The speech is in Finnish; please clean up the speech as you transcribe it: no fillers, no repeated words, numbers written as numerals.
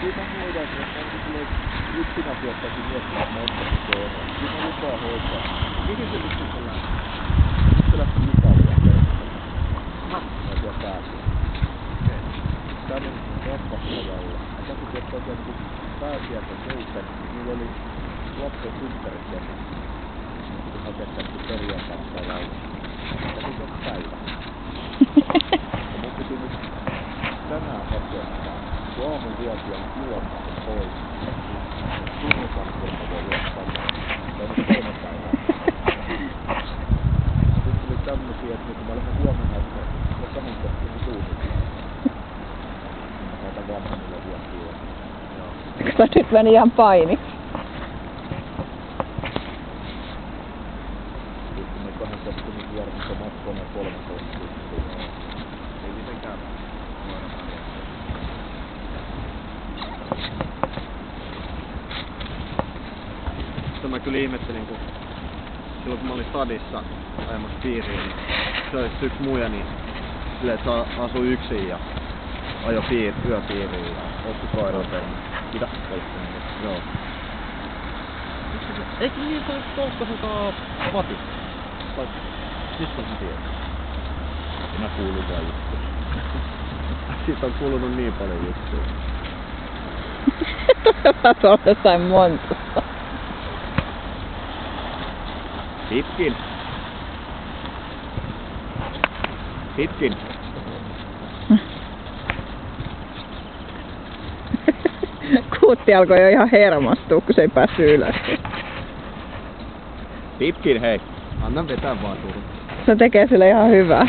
Siitä voidaan, että tulee yksin asiastakin miettimään, että mä ottaisin se ero. Siitä on lupaa hoitaa. Mihin se nyt sitten lähtee? Se lähtee Italiaan perustamassa. Ja siellä pääsee. Tänne Rappastajalle. Ja tässä tehtiin oikein niin pääsiäisen keitän. Niillä oli lapsen synttärit tehnyt. Kun hakea tänne perjantaista lailla. Ja nyt on päivä. Ja mun piti nyt tänään hakea. Kun aamun vietiin juottaa pois. Sunnuntaina voi juottaa. Se on nyt 3 päivää. Sitten tuli tämmösiä, että kun mä lähden huomenna, että mä sanon tehtiin suunnitelma. Mä laitan vanhemmille viettiä. Eikö mä nyt meni ihan paini? Sitten me 2 tunnin vieressä matkoon ja 3 tuntia. Ei mitenkään voida väliä. Mä kyllä ihmettelin, kun silloin kun mä olin stadissa ajamassa piiriin, niin se oli yksi muija, niin silleen, että se asui yksin ja ajoi yöpiiriin ja otti koiran perään. Mitä? Joo. Eikö niin se olisi Tolkkosenkaan Mati? Tai mistä sä tiedät? Mä kuulun vaan juttuja. Siitä on kuulunut niin paljon juttuja. Sä olet jossain montussa. Pitkin. Pitkin. Kuutti alkoi jo ihan hermostua, kun se ei päässyt ylös. Pitkin, hei. Anna vetää vaan Turun. Se tekee sille ihan hyvää.